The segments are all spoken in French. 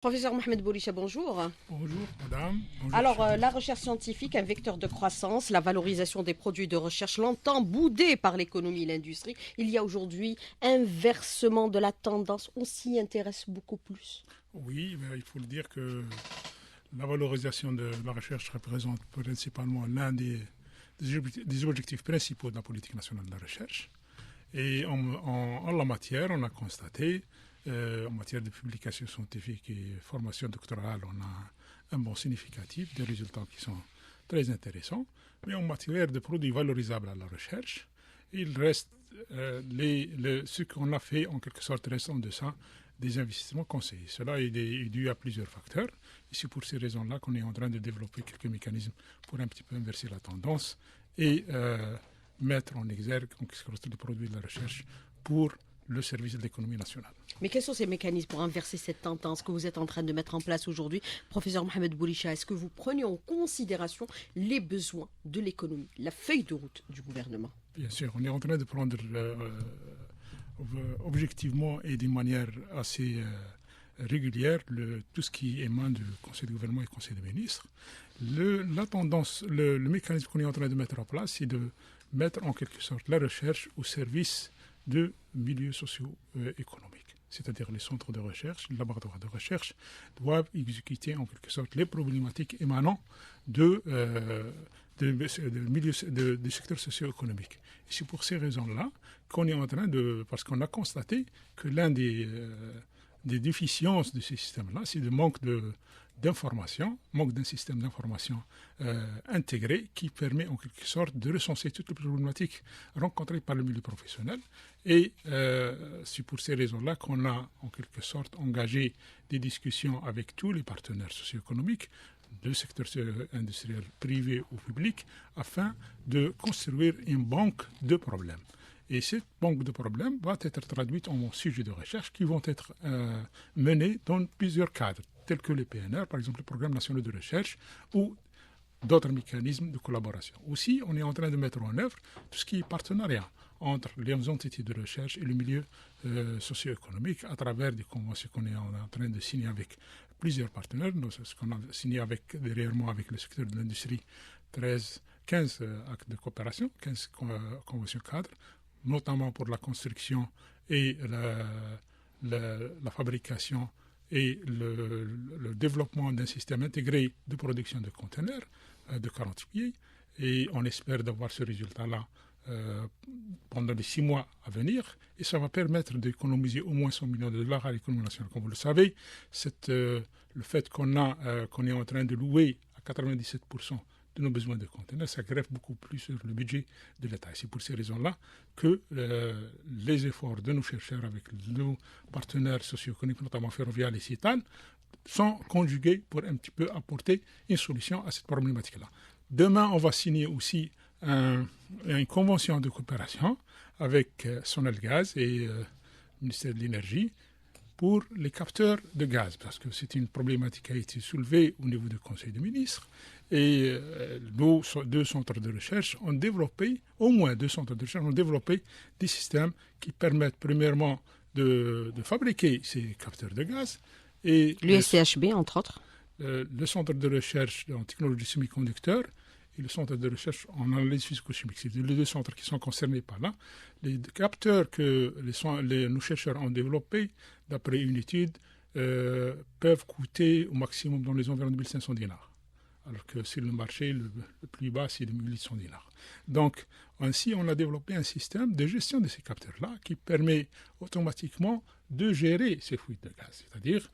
Professeur Mohamed Boulicha, bonjour. Bonjour madame, bonjour Alors, chers la auditeurs. recherche scientifique, un vecteur de croissance, la valorisation des produits de recherche, longtemps boudée par l'économie et l'industrie, il y a aujourd'hui un versement de la tendance. On s'y intéresse beaucoup plus. Oui, mais il faut le dire que la valorisation de la recherche représente principalement l'un des objectifs principaux de la politique nationale de la recherche. Et en la matière, on a constaté, en matière de publication scientifique et formation doctorale, on a un bon significatif, des résultats qui sont très intéressants. Mais en matière de produits valorisables à la recherche, il reste ce qu'on a fait en quelque sorte reste en deçà des investissements conseillés. Cela est dû à plusieurs facteurs. Et c'est pour ces raisons-là qu'on est en train de développer quelques mécanismes pour un petit peu inverser la tendance et mettre en exergue en quelque sorte les produits de la recherche pour le service de l'économie nationale. Mais quels sont ces mécanismes pour inverser cette tendance que vous êtes en train de mettre en place aujourd'hui? Professeur Mohamed Boulicha, est-ce que vous prenez en considération les besoins de l'économie, la feuille de route du gouvernement? Bien sûr, on est en train de prendre objectivement et d'une manière assez régulière tout ce qui émane du Conseil de gouvernement et du Conseil des ministres. La tendance, le mécanisme qu'on est en train de mettre en place, c'est de mettre en quelque sorte la recherche au service de milieux socio-économiques. C'est-à-dire les centres de recherche, les laboratoires de recherche doivent exécuter en quelque sorte les problématiques émanant du secteur socio-économique. Et c'est pour ces raisons-là qu'on est en train de... Parce qu'on a constaté que l'un des déficiences de ces systèmes-là, c'est le d'information, manque d'un système d'information intégré qui permet en quelque sorte de recenser toutes les problématiques rencontrées par le milieu professionnel. Et c'est pour ces raisons-là qu'on a en quelque sorte engagé des discussions avec tous les partenaires socio-économiques du secteur industriel privé ou public afin de construire une banque de problèmes. Et cette banque de problèmes va être traduite en sujets de recherche qui vont être menés dans plusieurs cadres, tels que les PNR, par exemple le Programme national de recherche, ou d'autres mécanismes de collaboration. Aussi, on est en train de mettre en œuvre tout ce qui est partenariat entre les entités de recherche et le milieu socio-économique à travers des conventions qu'on est en train de signer avec plusieurs partenaires, ce qu'on a signé derrière moi avec le secteur de l'industrie, 15 actes de coopération, 15 conventions cadres, notamment pour la construction et la fabrication et le développement d'un système intégré de production de conteneurs de 40 pieds. Et on espère d'avoir ce résultat-là pendant les 6 mois à venir. Et ça va permettre d'économiser au moins 100 millions de dollars à l'économie nationale. Comme vous le savez, le fait qu'on est en train de louer à 97% de nos besoins de conteneurs, ça greffe beaucoup plus sur le budget de l'État. C'est pour ces raisons-là que les efforts de nos chercheurs avec nos partenaires socio-économiques, notamment Ferrovial et Cital, sont conjugués pour un petit peu apporter une solution à cette problématique-là. Demain, on va signer aussi une convention de coopération avec Sonelgaz et le ministère de l'Énergie pour les capteurs de gaz, parce que c'est une problématique qui a été soulevée au niveau du Conseil des ministres. Et nos deux centres de recherche ont développé, au moins deux centres de recherche ont développé des systèmes qui permettent premièrement de fabriquer ces capteurs de gaz. Et L'USCHB, entre autres. Le centre de recherche en technologie semi-conducteur et le centre de recherche en analyse physico-chimique. C'est les deux centres qui sont concernés par là. Les capteurs que nos chercheurs ont développés, d'après une étude, peuvent coûter au maximum dans les environs de 1500 dinars. Alors que sur le marché, le plus bas, c'est de 1800 dinars. Donc, ainsi, on a développé un système de gestion de ces capteurs-là qui permet automatiquement de gérer ces fuites de gaz. C'est-à-dire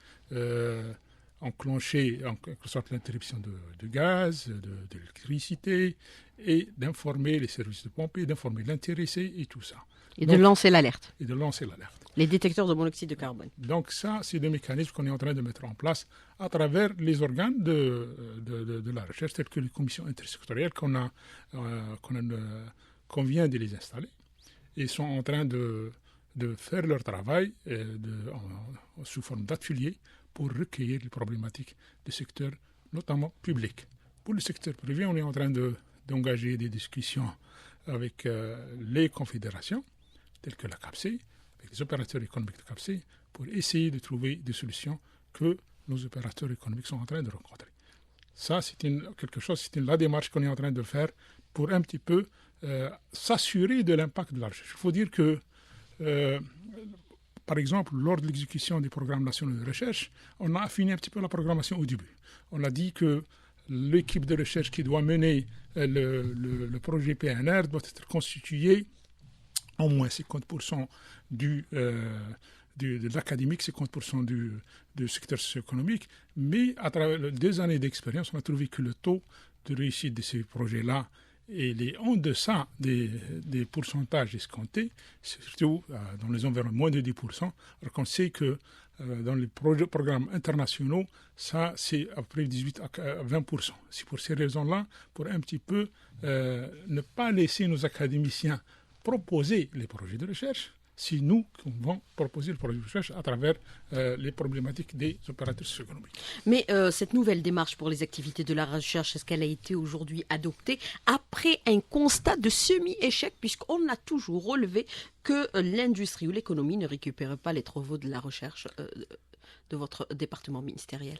enclencher en quelque sorte l'interruption de gaz, de l'électricité, et d'informer les services de pompiers, d'informer l'intéressé et tout ça. Et de lancer l'alerte. Et de lancer l'alerte. Les détecteurs de monoxyde de carbone. Donc ça, c'est des mécanismes qu'on est en train de mettre en place à travers les organes de la recherche, tels que les commissions intersectorielles qu'on vient de les installer. Ils sont en train de faire leur travail sous forme d'ateliers pour recueillir les problématiques du secteur, notamment public. Pour le secteur privé, on est en train d'engager des discussions avec les confédérations, telles que la CAPC, avec les opérateurs économiques de CAPC, pour essayer de trouver des solutions que nos opérateurs économiques sont en train de rencontrer. Ça, c'est la démarche qu'on est en train de faire pour un petit peu s'assurer de l'impact de la recherche. Il faut dire que, par exemple, lors de l'exécution des programmes nationaux de recherche, on a affiné un petit peu la programmation au début. On a dit que l'équipe de recherche qui doit mener le projet PNR doit être constituée au moins 50% de l'académique, 50% du secteur socio-économique. Mais à travers 2 années d'expérience, on a trouvé que le taux de réussite de ces projets-là est en deçà des pourcentages escomptés, surtout dans les environs moins de 10%. Alors qu'on sait que dans les programmes internationaux, ça c'est à peu près 18 à 20%. C'est pour ces raisons-là, pour un petit peu ne pas laisser nos académiciens proposer les projets de recherche, c'est nous qui vont proposer le projet de recherche à travers les problématiques des opérateurs socio-économiques. Mais cette nouvelle démarche pour les activités de la recherche, est-ce qu'elle a été aujourd'hui adoptée après un constat de semi-échec, puisqu'on a toujours relevé que l'industrie ou l'économie ne récupère pas les travaux de la recherche de votre département ministériel?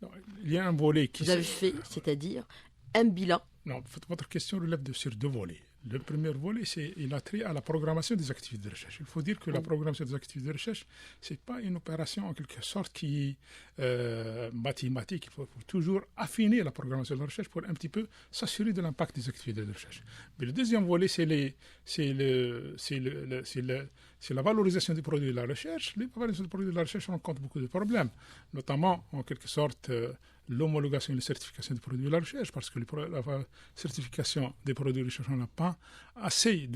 Non, il y a un volet qui... Vous avez fait, c'est-à-dire, un bilan? Non, votre question relève sur 2 volets. Le premier volet, il a trait à la programmation des activités de recherche. Il faut dire que la programmation des activités de recherche, ce n'est pas une opération en quelque sorte qui est mathématique. Il faut toujours affiner la programmation de la recherche pour un petit peu s'assurer de l'impact des activités de recherche. Mais le deuxième volet, c'est la valorisation des produits de la recherche. Les valorisations des produits de la recherche rencontrent beaucoup de problèmes, notamment en quelque sorte l'homologation et la certification des produits de la recherche, parce que la certification des produits de recherche, on n'a pas assez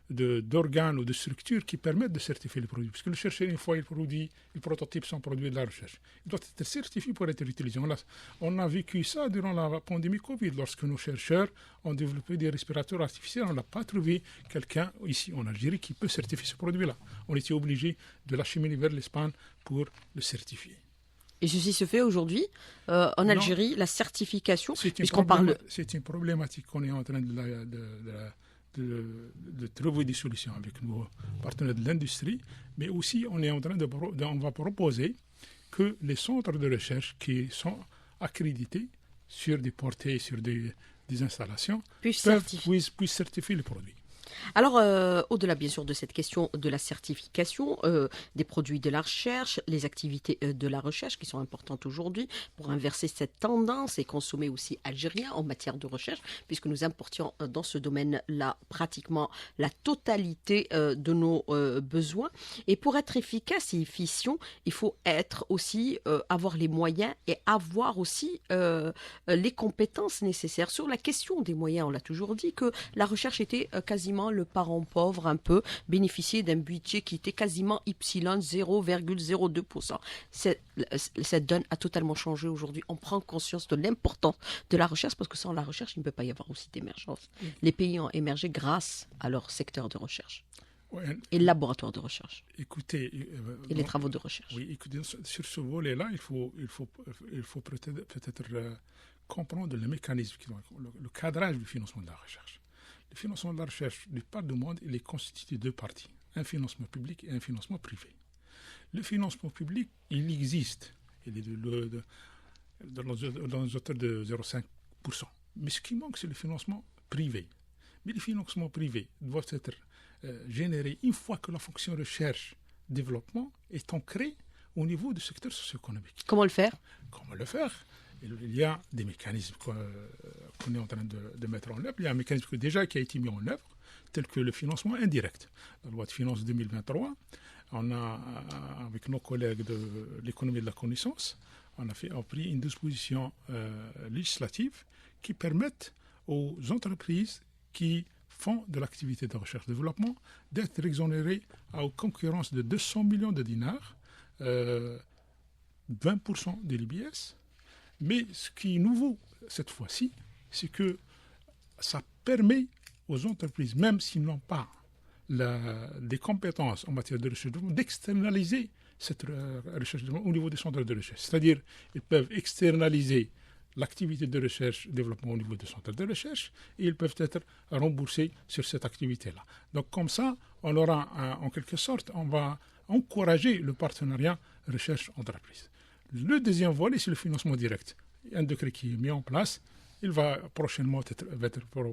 d'organes ou de structures qui permettent de certifier les produits. Parce que le chercheur, une fois il produit, il prototype son produit de la recherche, il doit être certifié pour être utilisé. On a vécu ça durant la pandémie Covid, lorsque nos chercheurs ont développé des respirateurs artificiels. On n'a pas trouvé quelqu'un ici en Algérie qui peut certifier ce produit-là. On était obligé de l'acheminer vers l'Espagne pour le certifier. Et ceci se fait aujourd'hui en Algérie, la certification, puisqu'on parle... C'est une problématique qu'on est en train de trouver des solutions avec nos partenaires de l'industrie, mais aussi on va proposer que les centres de recherche qui sont accrédités sur des portées, sur des installations, puissent certifier les produits. Alors, au-delà bien sûr de cette question de la certification des produits de la recherche, les activités de la recherche qui sont importantes aujourd'hui pour inverser cette tendance et consommer aussi algérien en matière de recherche, puisque nous importions dans ce domaine-là pratiquement la totalité de nos besoins. Et pour être efficace et efficient, il faut avoir les moyens et avoir aussi les compétences nécessaires. Sur la question des moyens, on l'a toujours dit que la recherche était quasiment le parent pauvre un peu, bénéficier d'un budget qui était quasiment Y, 0,02%. Cette donne a totalement changé aujourd'hui. On prend conscience de l'importance de la recherche, parce que sans la recherche, il ne peut pas y avoir aussi d'émergence. Les pays ont émergé grâce à leur secteur de recherche. Et le laboratoire de recherche. Écoutez, et les travaux de recherche. Oui, écoutez, sur ce volet-là, il faut peut-être comprendre le mécanisme, le cadrage du financement de la recherche. Le financement de la recherche du part du monde, il est constitué de 2 parties, un financement public et un financement privé. Le financement public, il existe, il est dans les auteurs de 0,5%. Mais ce qui manque, c'est le financement privé. Mais le financement privé doit être généré une fois que la fonction recherche-développement est ancrée au niveau du secteur socio-économique. Comment le faire ? Il y a des mécanismes qu'on est en train de mettre en œuvre. Il y a un mécanisme qui a été mis en œuvre, tel que le financement indirect. La loi de finances 2023, on a, avec nos collègues de l'économie de la connaissance, on a pris une disposition législative qui permettent aux entreprises qui font de l'activité de recherche-développement d'être exonérées à concurrence de 200 millions de dinars, 20% de l'IBS. Mais ce qui est nouveau cette fois-ci, c'est que ça permet aux entreprises, même s'ils n'ont pas des compétences en matière de recherche, d'externaliser cette recherche au niveau des centres de recherche. C'est-à-dire ils peuvent externaliser l'activité de recherche-développement au niveau des centres de recherche et ils peuvent être remboursés sur cette activité-là. Donc comme ça, on aura en quelque sorte, on va encourager le partenariat recherche-entreprise. Le deuxième volet, c'est le financement direct. Il y a un décret qui est mis en place. Il va prochainement être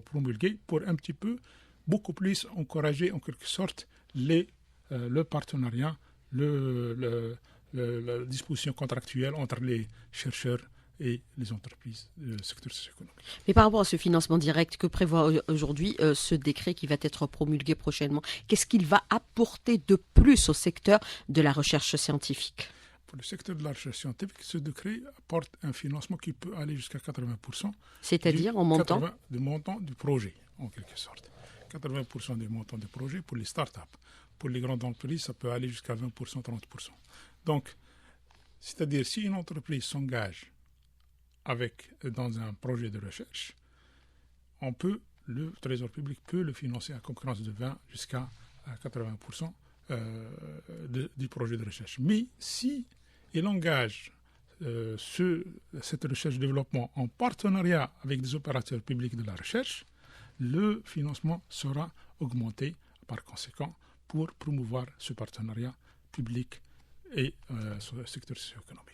promulgué pour un petit peu, beaucoup plus encourager en quelque sorte le partenariat, la disposition contractuelle entre les chercheurs et les entreprises du secteur socio-économique. Mais par rapport à ce financement direct que prévoit aujourd'hui ce décret qui va être promulgué prochainement, qu'est-ce qu'il va apporter de plus au secteur de la recherche scientifique? Pour le secteur de la recherche scientifique, ce décret apporte un financement qui peut aller jusqu'à 80%. C'est-à-dire en montant du montant du projet, en quelque sorte. 80% du montant du projet pour les startups. Pour les grandes entreprises, ça peut aller jusqu'à 20%, 30%. Donc, c'est-à-dire si une entreprise s'engage dans un projet de recherche, le Trésor public peut le financer à concurrence de 20 jusqu'à 80% du projet de recherche. Mais si il engage cette recherche-développement en partenariat avec des opérateurs publics de la recherche, le financement sera augmenté par conséquent pour promouvoir ce partenariat public et sur le secteur socio-économique.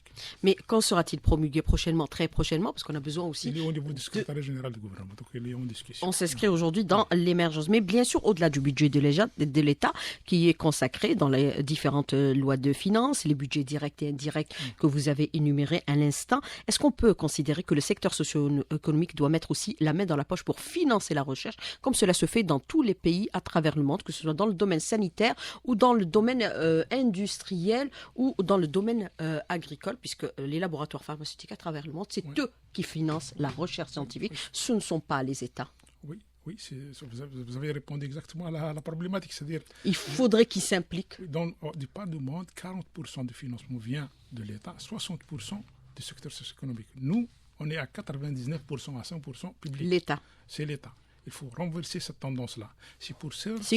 Mais quand sera-t-il promulgué prochainement, très prochainement, parce qu'on a besoin aussi... Il est au niveau du secrétariat général du gouvernement, donc il est en discussion. On s'inscrit aujourd'hui dans l'émergence. Mais bien sûr, au-delà du budget de l'État, qui est consacré dans les différentes lois de finances, les budgets directs et indirects que vous avez énumérés à l'instant, est-ce qu'on peut considérer que le secteur socio-économique doit mettre aussi la main dans la poche pour financer la recherche, comme cela se fait dans tous les pays à travers le monde, que ce soit dans le domaine sanitaire ou dans le domaine industriel ou dans le domaine agricole, puisque les laboratoires pharmaceutiques à travers le monde, c'est eux qui financent la recherche scientifique, ce ne sont pas les États. Oui, vous avez répondu exactement à la problématique, c'est-à-dire... Il faudrait qu'ils s'impliquent. Du part du monde, 40% du financement vient de l'État, 60% du secteur socio-économique. Nous, on est à 99% à 100% public. L'État. C'est l'État. Il faut renverser cette tendance-là. C'est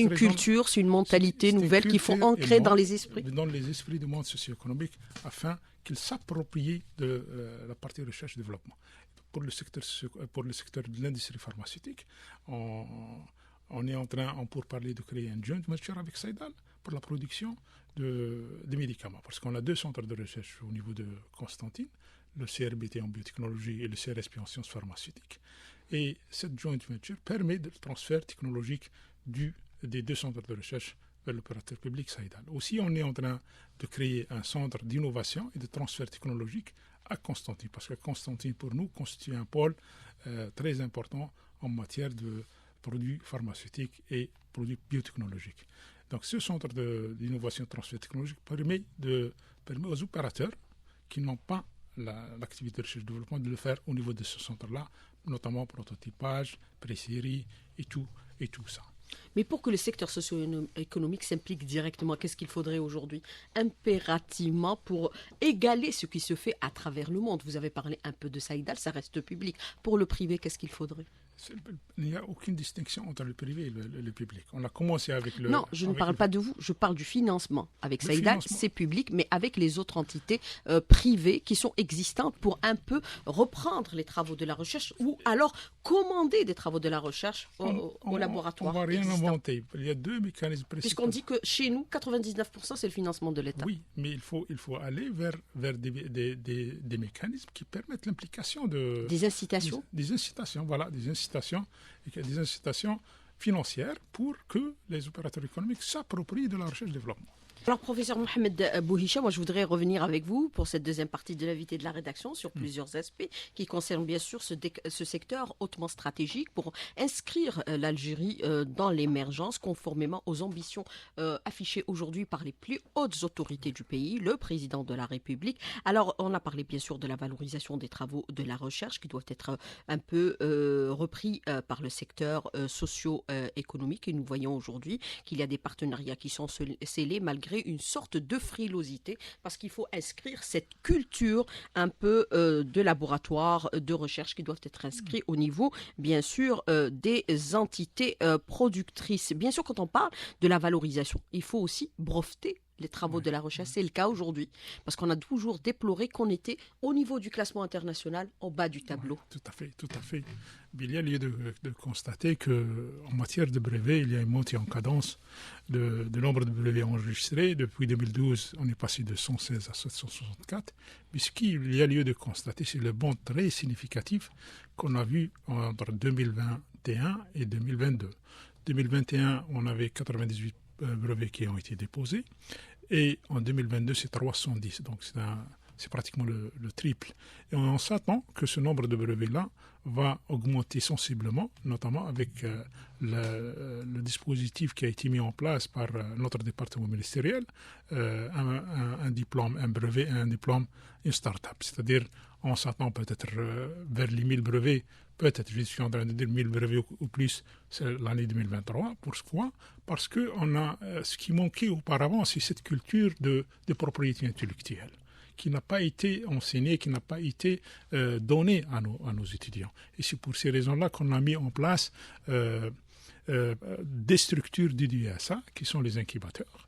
une culture, c'est une mentalité nouvelle qu'il faut ancrer dans les esprits. Dans les esprits du monde socio-économique afin qu'ils s'approprient de la partie recherche-développement. Pour le secteur de l'industrie pharmaceutique, on est pour parler de créer un joint venture avec Saïdal pour la production de médicaments. Parce qu'on a 2 centres de recherche au niveau de Constantine, le CRBT en biotechnologie et le CRSP en sciences pharmaceutiques. Et cette joint venture permet le transfert technologique des 2 centres de recherche vers l'opérateur public Saïdal. Aussi, on est en train de créer un centre d'innovation et de transfert technologique à Constantine, parce que Constantine, pour nous, constitue un pôle très important en matière de produits pharmaceutiques et produits biotechnologiques. Donc, ce centre d'innovation et de transfert technologique permet aux opérateurs qui n'ont pas l'activité de recherche-développement de le faire au niveau de ce centre-là, notamment prototypage, pré-série et tout ça. Mais pour que le secteur socio-économique s'implique directement, qu'est-ce qu'il faudrait aujourd'hui? Impérativement pour égaler ce qui se fait à travers le monde. Vous avez parlé un peu de Saïdal, ça reste public. Pour le privé, qu'est-ce qu'il faudrait? Il n'y a aucune distinction entre le privé et le public. On a commencé avec le... Non, je ne parle pas de vous, je parle du financement. Avec Saïdal, c'est public, mais avec les autres entités privées qui sont existantes pour un peu reprendre les travaux de la recherche ou alors commander des travaux de la recherche au laboratoire. On ne va rien inventer. Il y a 2 mécanismes précis. Puisqu'on dit que chez nous, 99% c'est le financement de l'État. Oui, mais il faut aller vers des mécanismes qui permettent l'implication de... Des incitations. Des incitations, voilà, des incitations financières pour que les opérateurs économiques s'approprient de la recherche-développement. Alors, professeur Mohamed Bouhicha, moi je voudrais revenir avec vous pour cette deuxième partie de l'invité de la rédaction sur plusieurs aspects qui concernent bien sûr ce secteur hautement stratégique pour inscrire l'Algérie dans l'émergence conformément aux ambitions affichées aujourd'hui par les plus hautes autorités du pays, le président de la République. Alors, on a parlé bien sûr de la valorisation des travaux de la recherche qui doivent être un peu repris par le secteur socio-économique et nous voyons aujourd'hui qu'il y a des partenariats qui sont scellés malgré une sorte de frilosité parce qu'il faut inscrire cette culture un peu de laboratoire de recherche qui doivent être inscrits au niveau bien sûr des entités productrices. Bien sûr, quand on parle de la valorisation, il faut aussi breveter les travaux de la recherche. C'est le cas aujourd'hui, parce qu'on a toujours déploré qu'on était au niveau du classement international au bas du tableau. Ouais, tout à fait, tout à fait. Mais il y a lieu de constater qu'en matière de brevets, il y a une montée en cadence de nombre de brevets enregistrés. Depuis 2012, on est passé de 116 à 764. Mais ce qu'il y a lieu de constater, c'est le bond très significatif qu'on a vu entre 2021 et 2022. 2021, on avait 98 brevets qui ont été déposés. Et en 2022, c'est 310. Donc, c'est pratiquement le triple. Et on s'attend que ce nombre de brevets-là va augmenter sensiblement, notamment avec le dispositif qui a été mis en place par notre département ministériel, un diplôme, un brevet, un diplôme, une start-up. C'est-à-dire, on s'attend peut-être vers les 1000 brevets, peut-être, je suis en train de dire 1000 brevets ou plus, c'est l'année 2023. Pourquoi ? Parce que ce qui manquait auparavant, c'est cette culture de propriété intellectuelle qui n'a pas été enseignée, qui n'a pas été donnée à nos étudiants. Et c'est pour ces raisons-là qu'on a mis en place des structures d'IDSA, qui sont les incubateurs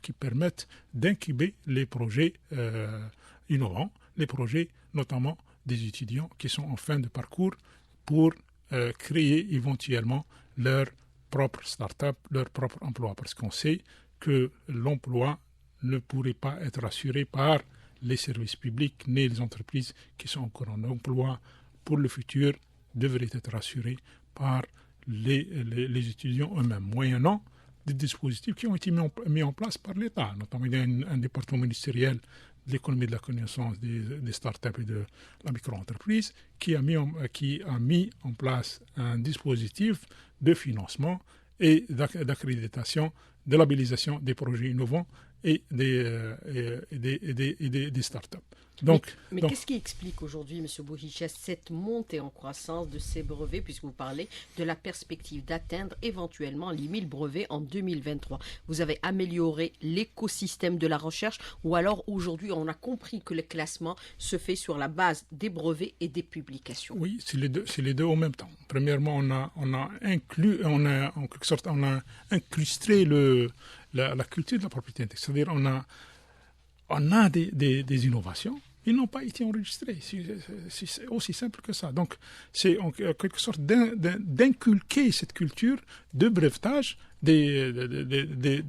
qui permettent d'incuber les projets innovants, les projets notamment des étudiants qui sont en fin de parcours pour créer éventuellement leur propre start-up, leur propre emploi. Parce qu'on sait que l'emploi ne pourrait pas être assuré par les services publics ni les entreprises qui sont encore en emploi pour le futur devraient être assurés par les étudiants eux-mêmes, moyennant des dispositifs qui ont été mis en place par l'État. Notamment, il y a un département ministériel de l'économie de la connaissance des start-up et de la micro-entreprise qui a mis en place un dispositif de financement et d'accréditation, de labellisation des projets innovants et des start-up. Mais qu'est-ce qui explique aujourd'hui, M. Bouhicha, cette montée en croissance de ces brevets, puisque vous parlez de la perspective d'atteindre éventuellement les 1000 brevets en 2023 ? Vous avez amélioré l'écosystème de la recherche, ou alors aujourd'hui on a compris que le classement se fait sur la base des brevets et des publications ? Oui, c'est les deux en même temps. Premièrement, on a incrusté la culture de la propriété intellectuelle. C'est-à-dire on a des innovations, ils n'ont pas été enregistrés. C'est aussi simple que ça. Donc, c'est en quelque sorte d'inculquer cette culture de brevetage de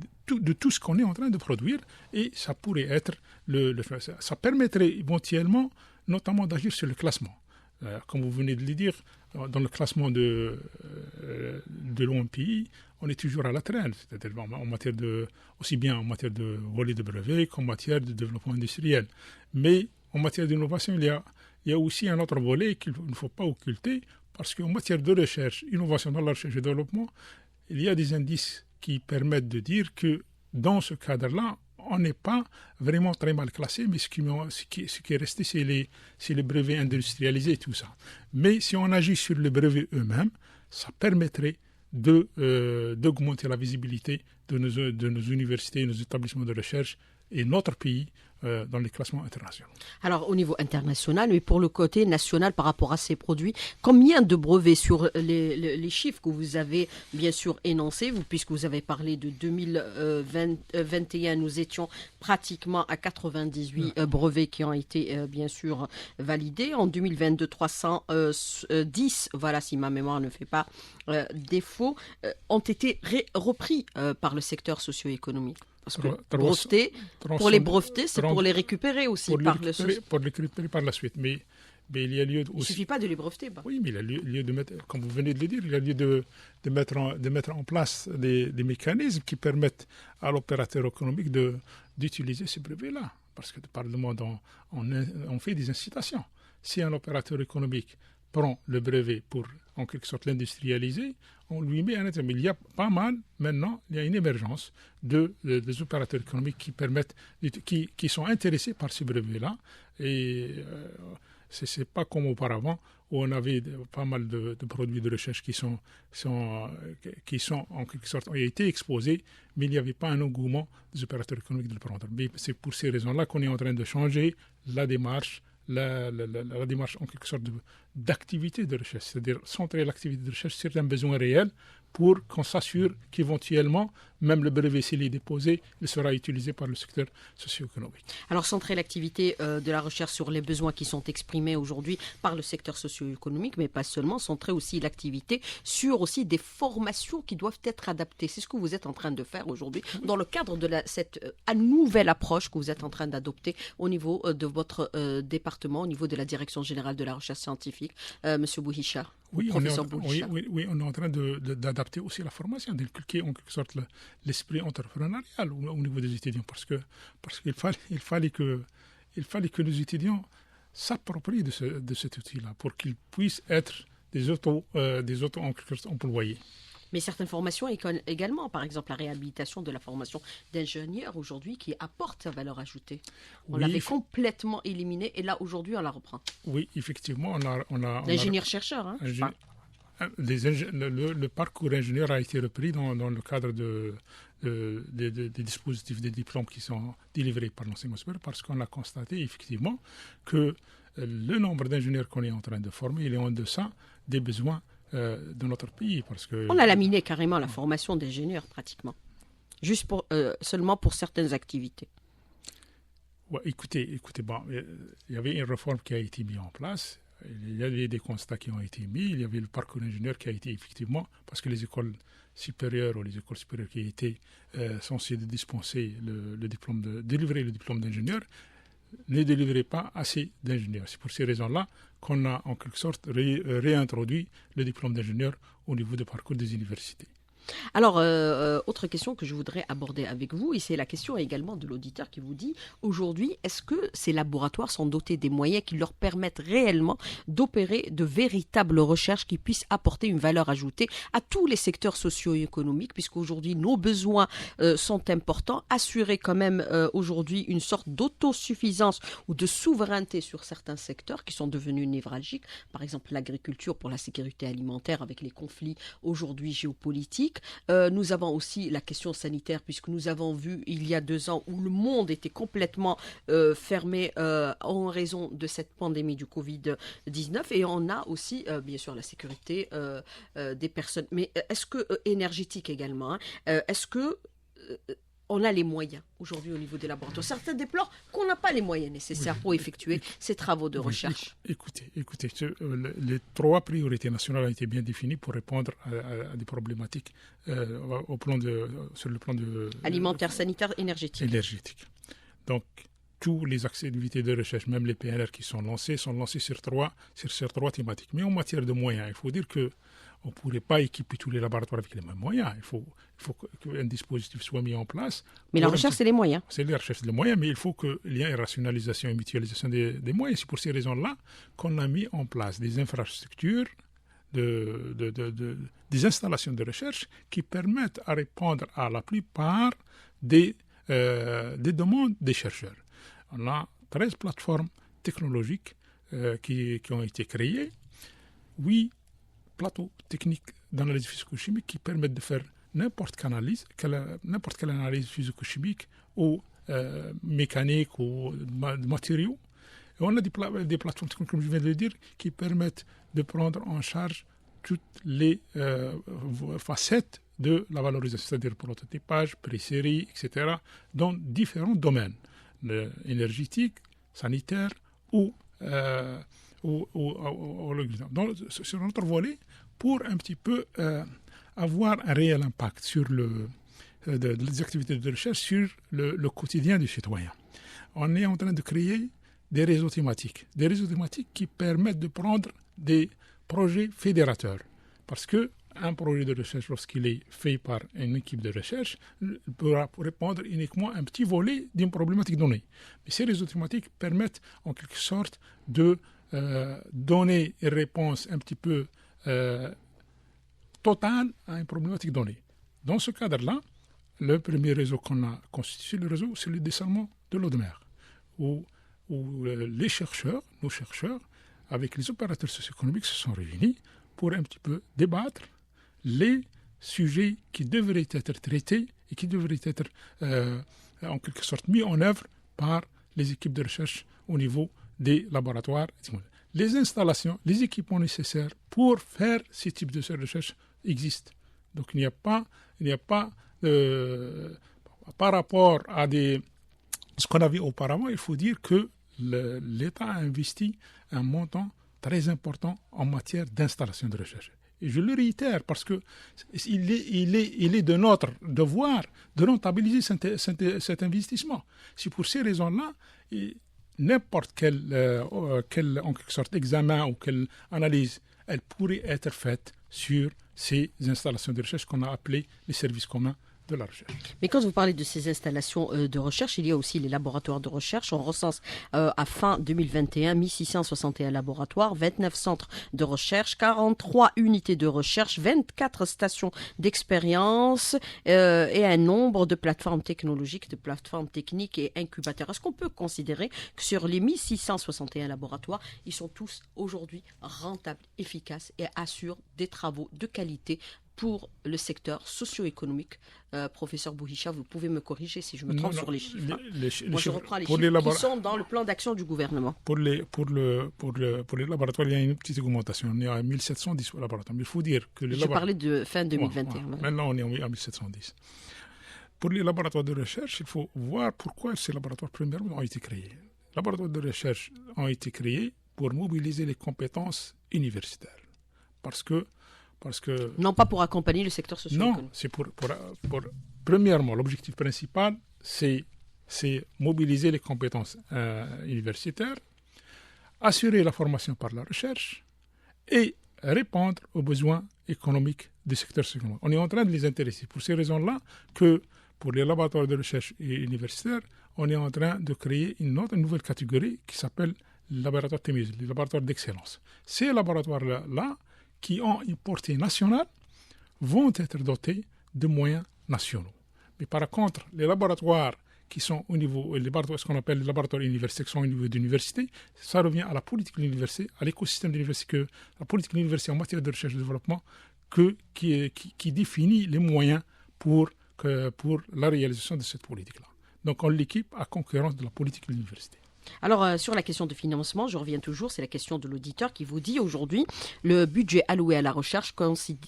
tout ce qu'on est en train de produire, et ça pourrait être ça permettrait éventuellement, notamment, d'agir sur le classement. Comme vous venez de le dire, dans le classement de l'OMPI, on est toujours à la traîne, c'est-à-dire aussi bien en matière de volet de brevets qu'en matière de développement industriel. Mais en matière d'innovation, il y a aussi un autre volet qu'il ne faut pas occulter, parce qu'en matière de recherche, innovation dans la recherche et développement, il y a des indices qui permettent de dire que dans ce cadre-là, on n'est pas vraiment très mal classé, mais ce qui est resté, c'est les brevets industrialisés et tout ça. Mais si on agit sur les brevets eux-mêmes, ça permettrait d'augmenter la visibilité de nos universités, nos établissements de recherche et notre pays dans les classements internationaux. Alors, au niveau international, mais pour le côté national par rapport à ces produits, combien de brevets sur les chiffres que vous avez bien sûr énoncés, puisque vous avez parlé de 2021, nous étions pratiquement à 98 brevets qui ont été bien sûr validés. En 2022, 310, voilà, si ma mémoire ne fait pas défaut, ont été repris par le secteur socio-économique. Parce que pour les breveter, c'est pour les récupérer aussi. Pour les récupérer par la suite. Mais il y a lieu aussi... Il ne suffit pas de les breveter. Oui, mais il y a lieu de mettre, comme vous venez de le dire, il y a lieu de mettre en place des mécanismes qui permettent à l'opérateur économique d'utiliser ces brevets-là. Parce que par le monde, on fait des incitations. Si un opérateur économique prend le brevet pour, en quelque sorte, l'industrialiser, on lui met un intérêt. Mais il y a pas mal, maintenant, il y a une émergence des opérateurs économiques qui sont intéressés par ces brevets-là. Et ce n'est pas comme auparavant, où on avait pas mal de produits de recherche qui sont en quelque sorte, ont été exposés, mais il n'y avait pas un engouement des opérateurs économiques de le prendre. Mais c'est pour ces raisons-là qu'on est en train de changer la démarche, la démarche en quelque sorte d'activité de recherche, c'est-à-dire centrer l'activité de recherche sur un besoin réel pour qu'on s'assure qu'éventuellement, même le brevet s'il est déposé, il sera utilisé par le secteur socio-économique. Alors, centrer l'activité de la recherche sur les besoins qui sont exprimés aujourd'hui par le secteur socio-économique, mais pas seulement, centrer aussi l'activité sur aussi des formations qui doivent être adaptées. C'est ce que vous êtes en train de faire aujourd'hui dans le cadre de cette nouvelle approche que vous êtes en train d'adopter au niveau de votre département, au niveau de la Direction générale de la recherche scientifique, Monsieur Bouhicha. Oui, on est en train d'adapter aussi la formation, d'inculquer en quelque sorte l'esprit entrepreneurial au niveau des étudiants, parce qu'il fallait que les étudiants s'approprient de cet outil-là pour qu'ils puissent être des auto en quelque sorte employés. Mais certaines formations également, par exemple la réhabilitation de la formation d'ingénieurs aujourd'hui qui apporte sa valeur ajoutée. On l'avait complètement éliminée et là aujourd'hui on la reprend. Oui, effectivement, L'ingénieur-chercheur, hein, le parcours ingénieur a été repris dans le cadre des dispositifs, des diplômes qui sont délivrés par l'enseignement supérieur, parce qu'on a constaté effectivement que le nombre d'ingénieurs qu'on est en train de former, il est en deçà des besoins de notre pays. On a laminé carrément la formation d'ingénieurs pratiquement, juste seulement pour certaines activités. Ouais, écoutez, bon, il y avait une réforme qui a été mise en place, il y avait des constats qui ont été mis, il y avait le parcours ingénieur qui a été effectivement, parce que les écoles supérieures ou les écoles supérieures qui étaient censées dispenser délivrer le diplôme d'ingénieur, ne délivraient pas assez d'ingénieurs. C'est pour ces raisons-là qu'on a en quelque sorte réintroduit le diplôme d'ingénieur au niveau du parcours des universités. Alors, autre question que je voudrais aborder avec vous, et c'est la question également de l'auditeur qui vous dit, aujourd'hui, est-ce que ces laboratoires sont dotés des moyens qui leur permettent réellement d'opérer de véritables recherches qui puissent apporter une valeur ajoutée à tous les secteurs socio-économiques, puisqu'aujourd'hui, nos besoins sont importants, assurer quand même aujourd'hui une sorte d'autosuffisance ou de souveraineté sur certains secteurs qui sont devenus névralgiques, par exemple l'agriculture pour la sécurité alimentaire avec les conflits aujourd'hui géopolitiques. Nous avons aussi la question sanitaire, puisque nous avons vu il y a 2 ans où le monde était complètement fermé en raison de cette pandémie du Covid-19, et on a aussi bien sûr la sécurité des personnes, mais est-ce que énergétique également, hein, est-ce que on a les moyens aujourd'hui au niveau des laboratoires? Certains déplorent qu'on n'a pas les moyens nécessaires pour effectuer ces travaux de recherche. Écoutez, les 3 priorités nationales ont été bien définies pour répondre à des problématiques sur le plan alimentaire, sanitaire, énergétique. Donc, tous les activités de recherche, même les PNR qui sont lancés sur ces 3 thématiques. Mais en matière de moyens, il faut dire que on ne pourrait pas équiper tous les laboratoires avec les mêmes moyens. Il faut qu'un dispositif soit mis en place. Mais la recherche, c'est les moyens. C'est la recherche, c'est les moyens, mais il faut qu'il y ait une rationalisation et une mutualisation des moyens. C'est pour ces raisons-là qu'on a mis en place des infrastructures, des installations de recherche qui permettent à répondre à la plupart des demandes des chercheurs. On a 13 plateformes technologiques qui ont été créées. 8 plateaux techniques d'analyse physico-chimique qui permettent de faire n'importe quelle analyse physico-chimique ou mécanique ou de matériaux. Et on a des plateformes techniques, comme je viens de le dire, qui permettent de prendre en charge toutes les facettes de la valorisation, c'est-à-dire prototypage, pré-série, etc., dans différents domaines, énergétique, sanitaire ou donc, sur notre volet, pour un petit peu avoir un réel impact sur les activités de recherche sur le quotidien du citoyen. On est en train de créer des réseaux thématiques qui permettent de prendre des projets fédérateurs. Parce qu'un projet de recherche, lorsqu'il est fait par une équipe de recherche, pourra répondre uniquement à un petit volet d'une problématique donnée. Mais ces réseaux thématiques permettent en quelque sorte de donner une réponse un petit peu totale à une problématique donnée. Dans ce cadre-là, le premier réseau qu'on a constitué, le réseau, c'est le dessalement de l'eau de mer, où nos chercheurs, avec les opérateurs socio-économiques, se sont réunis pour un petit peu débattre les sujets qui devraient être traités et qui devraient être en quelque sorte mis en œuvre par les équipes de recherche au niveau des laboratoires. les installations, les équipements nécessaires pour faire ce type de recherche existent. Donc il n'y a pas par rapport à ce qu'on avait auparavant, il faut dire que l'État a investi un montant très important en matière d'installation de recherche. Et je le réitère parce que il est de notre devoir de rentabiliser cet investissement. C'est pour ces raisons-là, n'importe quel en quelque sorte examen ou quelle analyse, elle pourrait être faite sur ces installations de recherche qu'on a appelées les services communs de la recherche. Mais quand vous parlez de ces installations de recherche, il y a aussi les laboratoires de recherche. On recense à fin 2021 1661 laboratoires, 29 centres de recherche, 43 unités de recherche, 24 stations d'expérience et un nombre de plateformes technologiques, de plateformes techniques et incubateurs. Est-ce qu'on peut considérer que sur les 1661 laboratoires, ils sont tous aujourd'hui rentables, efficaces et assurent des travaux de qualité pour le secteur socio-économique? Professeur Bouhicha, vous pouvez me corriger si je me trompe sur les chiffres. Moi, je reprends les chiffres qui sont dans le plan d'action du gouvernement. Pour les laboratoires, il y a une petite augmentation. On est à 1710 laboratoires. Mais il faut dire que je parlais de fin 2021. Maintenant, on est à 1710. Pour les laboratoires de recherche, il faut voir pourquoi ces laboratoires, premièrement, ont été créés. Les laboratoires de recherche ont été créés pour mobiliser les compétences universitaires. Parce que non pas pour accompagner le secteur socio-économique. Non, c'est premièrement, l'objectif principal, c'est mobiliser les compétences universitaires, assurer la formation par la recherche et répondre aux besoins économiques du secteur socio-économique. On est en train de les intéresser. Pour ces raisons-là, que pour les laboratoires de recherche universitaires, on est en train de créer une nouvelle catégorie qui s'appelle les laboratoires TMIS, les laboratoires d'excellence. Ces laboratoires-là, qui ont une portée nationale, vont être dotés de moyens nationaux. Mais par contre, les laboratoires qui sont au niveau, ce qu'on appelle les laboratoires universitaires, qui sont au niveau d'université, ça revient à la politique de l'université, à l'écosystème de l'université, la politique de l'université en matière de recherche et de développement, qui définit les moyens pour la réalisation de cette politique-là. Donc on l'équipe à concurrence de la politique de l'université. Alors, sur la question de financement, je reviens toujours, c'est la question de l'auditeur qui vous dit aujourd'hui, le budget alloué à la recherche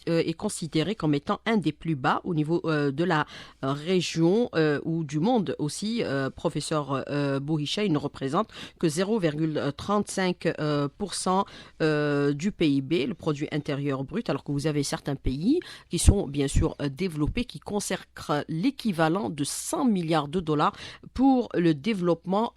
est considéré comme étant un des plus bas au niveau de la région ou du monde aussi. Professeur Bouhicha, il ne représente que 0,35% du PIB, le produit intérieur brut, alors que vous avez certains pays qui sont bien sûr développés, qui consacrent l'équivalent de 100 milliards de dollars pour le développement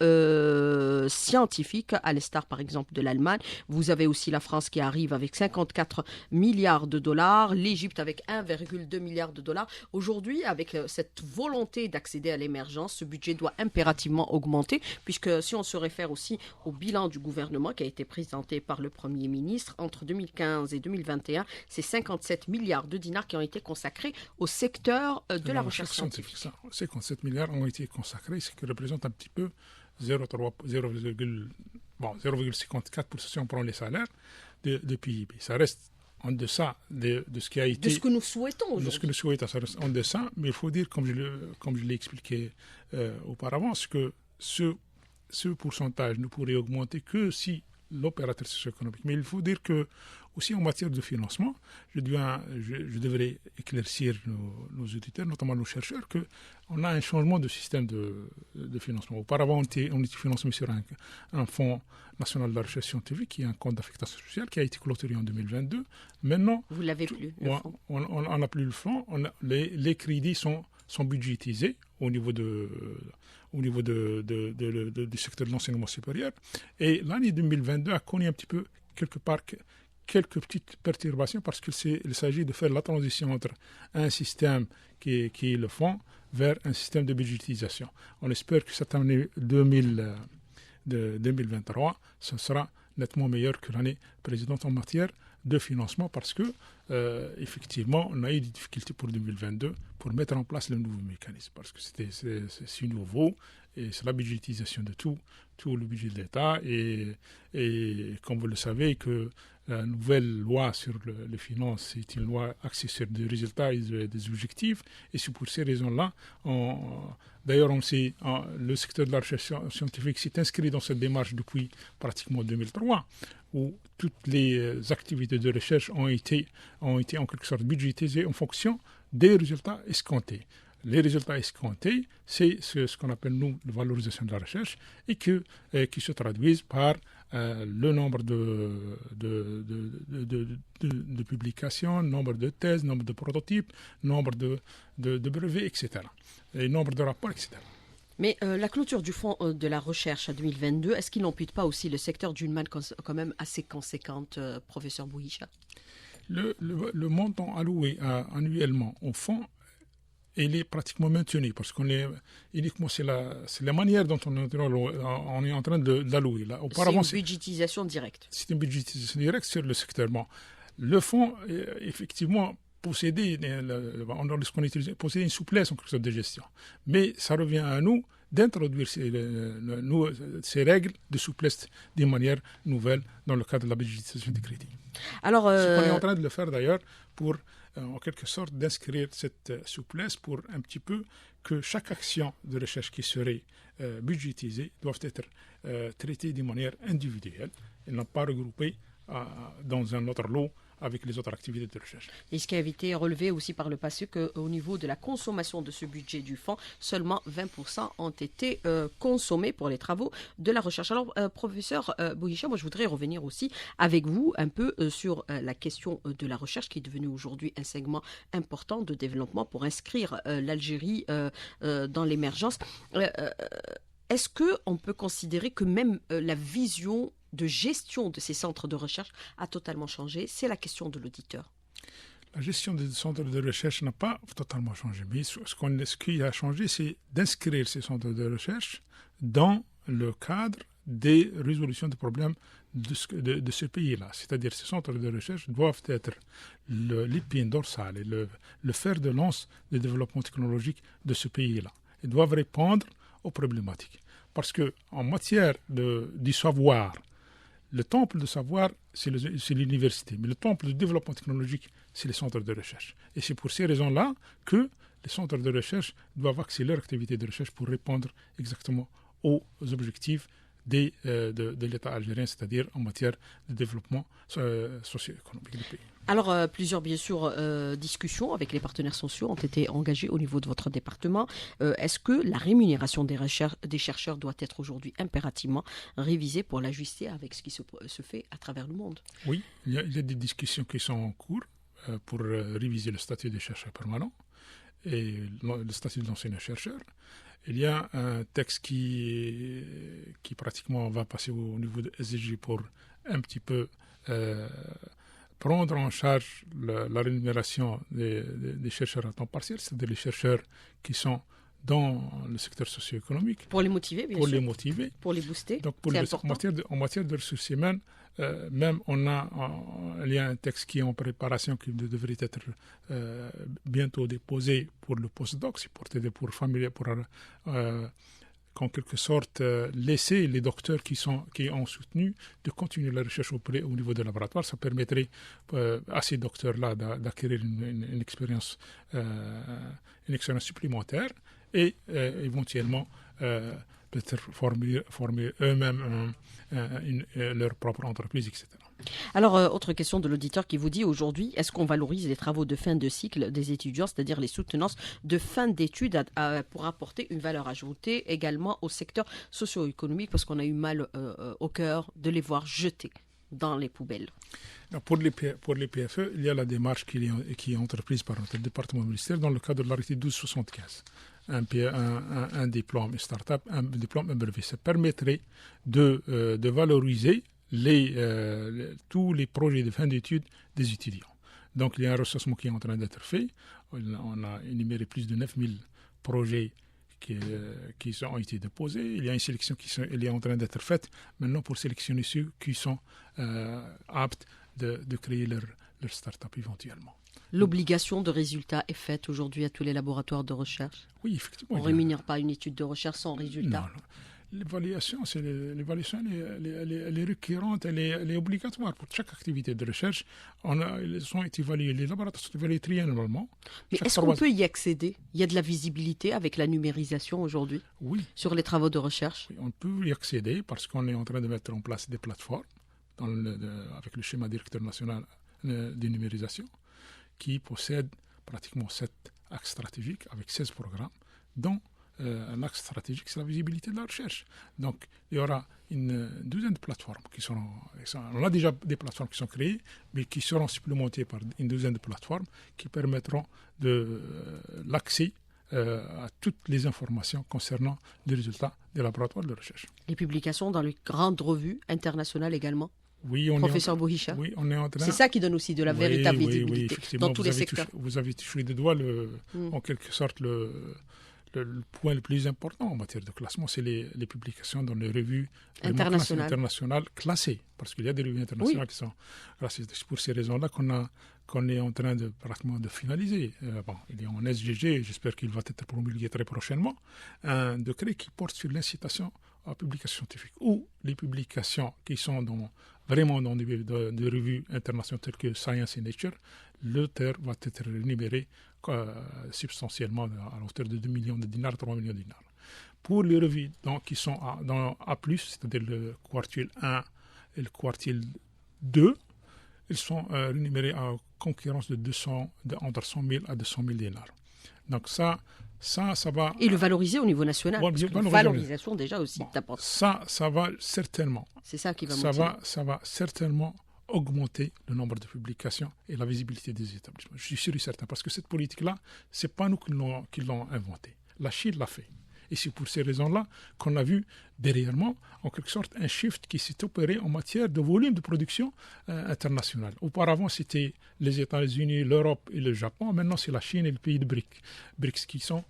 scientifique, à l'instar par exemple de l'Allemagne. Vous avez aussi la France qui arrive avec 54 milliards de dollars, l'Égypte avec 1,2 milliard de dollars. Aujourd'hui, avec cette volonté d'accéder à l'émergence, ce budget doit impérativement augmenter, puisque si on se réfère aussi au bilan du gouvernement qui a été présenté par le Premier ministre, entre 2015 et 2021, c'est 57 milliards de dinars qui ont été consacrés au secteur de la recherche scientifique. 57 milliards ont été consacrés, ce qui représente un petit peu 0,54% si on prend les salaires de PIB. Ça reste en deçà de ce qui a été... De ce que nous souhaitons aujourd'hui. De ce que nous souhaitons, ça reste en deçà, mais il faut dire, comme je l'ai expliqué auparavant, que ce pourcentage ne pourrait augmenter que si l'opérateur socio-économique. Mais il faut dire que aussi en matière de financement, je devrais éclaircir nos auditeurs, notamment nos chercheurs, qu'on a un changement de système de financement. Auparavant, on était financé sur un fonds national de la recherche scientifique, qui est un compte d'affectation sociale, qui a été clôturé en 2022. Maintenant, vous l'avez plus, le fonds. On n'a plus le fonds. Les crédits sont budgétisés au niveau du secteur de l'enseignement supérieur. Et l'année 2022 a connu un petit peu, quelque part, quelques petites perturbations parce qu'il s'agit de faire la transition entre un système qui est le fonds vers un système de budgétisation. On espère que cette année 2023, ce sera nettement meilleur que l'année précédente en matière de financement parce que, effectivement, on a eu des difficultés pour 2022 pour mettre en place le nouveau mécanisme parce que c'est nouveau et c'est la budgétisation de tout le budget de l'État et comme vous le savez que la nouvelle loi sur les finances est une loi axée sur des résultats et des objectifs et c'est pour ces raisons-là d'ailleurs on sait le secteur de la recherche scientifique s'est inscrit dans cette démarche depuis pratiquement 2003 où toutes les activités de recherche ont été en quelque sorte budgétisées en fonction des résultats escomptés. Les résultats escomptés, c'est ce qu'on appelle, nous, la valorisation de la recherche et qui se traduisent par le nombre de publications, nombre de thèses, nombre de prototypes, nombre de brevets, etc. Et nombre de rapports, etc. Mais la clôture du fonds de la recherche à 2022, est-ce qu'il n'ampute pas aussi le secteur d'une manne quand même assez conséquente, professeur Bouhicha? Le montant alloué annuellement au fonds, il est pratiquement maintenu parce qu'on est uniquement c'est la manière dont on est en train de l'allouer. Auparavant, c'est une budgétisation directe. C'est une budgétisation directe sur le secteur. Bon, le fonds, effectivement, possédait une souplesse en quelque sorte de gestion. Mais ça revient à nous d'introduire ces règles de souplesse d'une manière nouvelle dans le cadre de la budgétisation des crédits. Alors, ce qu'on est en train de le faire d'ailleurs pour en quelque sorte d'inscrire cette souplesse pour un petit peu que chaque action de recherche qui serait budgétisée doit être traitée d'une manière individuelle et non pas regroupée dans un autre lot avec les autres activités de recherche. Et ce qui a été relevé aussi par le passé qu'au niveau de la consommation de ce budget du fonds, seulement 20% ont été consommés pour les travaux de la recherche. Alors, professeur Bouhicha, moi je voudrais revenir aussi avec vous un peu sur la question de la recherche qui est devenue aujourd'hui un segment important de développement pour inscrire l'Algérie dans l'émergence. Est-ce qu'on peut considérer que même la vision de gestion de ces centres de recherche a totalement changé? C'est la question de l'auditeur. La gestion des centres de recherche n'a pas totalement changé. Mais ce qui a changé, c'est d'inscrire ces centres de recherche dans le cadre des résolutions des problèmes de ce pays-là. C'est-à-dire que ces centres de recherche doivent être l'épine dorsale et le fer de lance du développement technologique de ce pays-là. Ils doivent répondre aux problématiques. Parce qu'en matière du savoir, le temple de savoir, c'est l'université. Mais le temple de développement technologique, c'est les centres de recherche. Et c'est pour ces raisons-là que les centres de recherche doivent axer leur activité de recherche pour répondre exactement aux objectifs de l'État algérien, c'est-à-dire en matière de développement socio-économique du pays. Alors, plusieurs, bien sûr, discussions avec les partenaires sociaux ont été engagées au niveau de votre département. Est-ce que la rémunération des chercheurs doit être aujourd'hui impérativement révisée pour l'ajuster avec ce qui se fait à travers le monde? Oui, il y a des discussions qui sont en cours pour réviser le statut des chercheurs permanents et le statut de l'enseignant-chercheur. Il y a un texte qui pratiquement va passer au niveau de SDG pour un petit peu prendre en charge la rémunération des chercheurs à temps partiel, c'est-à-dire les chercheurs qui sont dans le secteur socio-économique. Pour les motiver, bien sûr. Pour les motiver. Pour les booster. Donc, en matière de ressources humaines, même il y a un texte qui est en préparation qui devrait être bientôt déposé pour le postdoc, c'est pour qu'en quelque sorte laisser les docteurs qui ont soutenu de continuer la recherche au niveau des laboratoires. Ça permettrait à ces docteurs-là d'acquérir une expérience supplémentaire et éventuellement peut-être former eux-mêmes leur propre entreprise, etc. Alors, autre question de l'auditeur qui vous dit aujourd'hui, est-ce qu'on valorise les travaux de fin de cycle des étudiants, c'est-à-dire les soutenances de fin d'études pour apporter une valeur ajoutée également au secteur socio-économique, parce qu'on a eu mal au cœur de les voir jetés dans les poubelles? Pour les PFE, il y a la démarche qui est entreprise par notre département ministériel dans le cadre de l'arrêté 1275. Un diplôme, une start-up, un diplôme, un brevet. Ça permettrait de valoriser tous les projets de fin d'études des étudiants. Donc, il y a un recensement qui est en train d'être fait. On a énuméré plus de 9000 projets qui ont été déposés. Il y a une sélection qui est en train d'être faite maintenant pour sélectionner ceux qui sont aptes de créer leur start-up éventuellement. L'obligation de résultat est faite aujourd'hui à tous les laboratoires de recherche? Oui, effectivement. On ne rémunère pas une étude de recherche sans résultat? Non. L'évaluation, elle est récurrente, elle est obligatoire pour chaque activité de recherche. Ils sont évalués, les laboratoires sont évalués triannuellement. Mais est-ce qu'on peut y accéder? Il y a de la visibilité avec la numérisation aujourd'hui? Oui. Sur les travaux de recherche? Oui, on peut y accéder parce qu'on est en train de mettre en place des plateformes avec le schéma directeur national de numérisation, qui possède pratiquement 7 axes stratégiques avec 16 programmes, dont un axe stratégique, c'est la visibilité de la recherche. Donc, il y aura une douzaine de plateformes qui seront... On a déjà des plateformes qui sont créées, mais qui seront supplémentées par une douzaine de plateformes qui permettront de l'accès à toutes les informations concernant les résultats des laboratoires de recherche. Les publications dans les grandes revues internationales également. Oui, Professeur Bouhicha. Oui, on est en train... C'est ça qui donne aussi de la véritable visibilité dans tous les secteurs. Vous avez touché de doigt, en quelque sorte, le point le plus important en matière de classement, c'est les publications dans les revues internationales classées. Parce qu'il y a des revues internationales qui sont classées. C'est pour ces raisons-là qu'on est en train pratiquement de finaliser. Il est en SGG, j'espère qu'il va être promulgué très prochainement, un décret qui porte sur l'incitation à la publication scientifique, ou les publications qui sont vraiment dans des revues internationales telles que Science et Nature. L'auteur va être rémunéré substantiellement à hauteur de 2 millions de dinars, 3 millions de dinars. Pour les revues qui sont dans A+, c'est-à-dire le quartile 1 et le quartile 2, ils sont rémunérés en concurrence entre 100 000 à 200 000 dinars. Donc ça va... Et le valoriser au niveau national. La valorisation déjà aussi d'apporter. Ça va certainement. C'est ça qui va monter. Ça va certainement augmenter le nombre de publications et la visibilité des établissements. Je suis sûr et certain, parce que cette politique-là, ce n'est pas nous qui l'ont inventée. La Chine l'a fait. Et c'est pour ces raisons-là qu'on a vu derrière moi, en quelque sorte, un shift qui s'est opéré en matière de volume de production internationale. Auparavant, c'était les États-Unis, l'Europe et le Japon. Maintenant, c'est la Chine et le pays de BRICS qui sont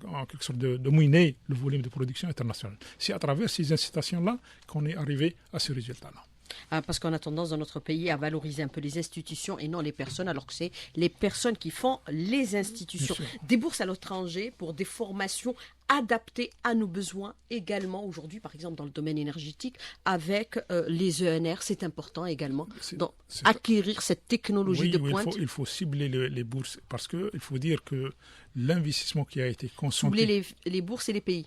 en quelque sorte de mouiner le volume de production internationale. C'est à travers ces incitations-là qu'on est arrivé à ce résultat-là. Parce qu'on a tendance dans notre pays à valoriser un peu les institutions et non les personnes, alors que c'est les personnes qui font les institutions. Des bourses à l'étranger pour des formations adaptées à nos besoins également aujourd'hui, par exemple dans le domaine énergétique, avec les ENR, c'est important également acquérir cette technologie de pointe. Il faut cibler les bourses, parce qu'il faut dire que l'investissement qui a été consenti... Cibler les bourses et les pays.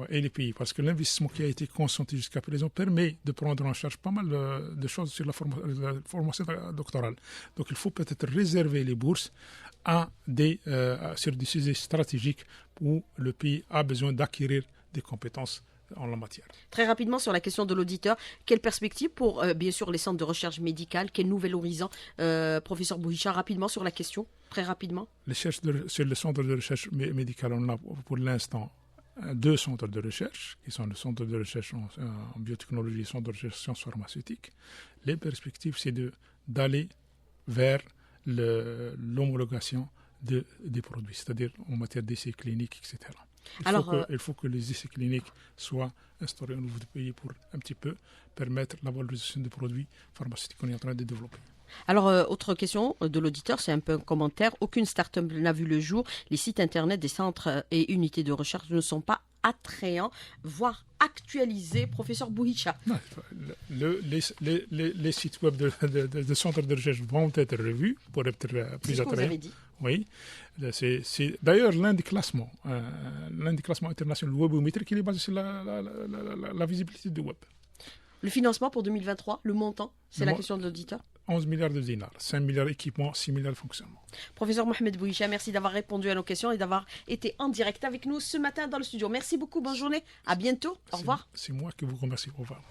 Et les pays, parce que l'investissement qui a été consenti jusqu'à présent permet de prendre en charge pas mal de choses sur la formation doctorale. Donc il faut peut-être réserver les bourses sur des sujets stratégiques où le pays a besoin d'acquérir des compétences en la matière. Très rapidement sur la question de l'auditeur, quelle perspective pour bien sûr les centres de recherche médicale, quel nouvel horizon, professeur Bouhicha, rapidement sur la question, très rapidement. Sur le centre de recherche médicale, on a pour l'instant 2 centres de recherche, qui sont le centre de recherche en biotechnologie et le centre de recherche en sciences pharmaceutiques. Les perspectives, c'est d'aller vers l'homologation des produits, c'est-à-dire en matière d'essais cliniques, etc. Il faut que les essais cliniques soient instaurés au niveau du pays pour un petit peu permettre la valorisation des produits pharmaceutiques qu'on est en train de développer. Alors, autre question de l'auditeur, c'est un peu un commentaire. Aucune start-up n'a vu le jour. Les sites internet des centres et unités de recherche ne sont pas attrayants, voire actualisés. Professeur Bouhicha. Les sites web de centres de recherche vont être revus pour être plus attrayants. Vous avez dit. Oui. C'est d'ailleurs l'un des classements internationaux webométrique qui est basé sur la visibilité du web. Le financement pour 2023, le montant, c'est la question de l'auditeur. 11 milliards de dinars, 5 milliards d'équipements, 6 milliards de fonctionnement. Professeur Mohamed Bouhicha, merci d'avoir répondu à nos questions et d'avoir été en direct avec nous ce matin dans le studio. Merci beaucoup, bonne journée, à bientôt, au revoir. C'est moi qui vous remercie, au revoir.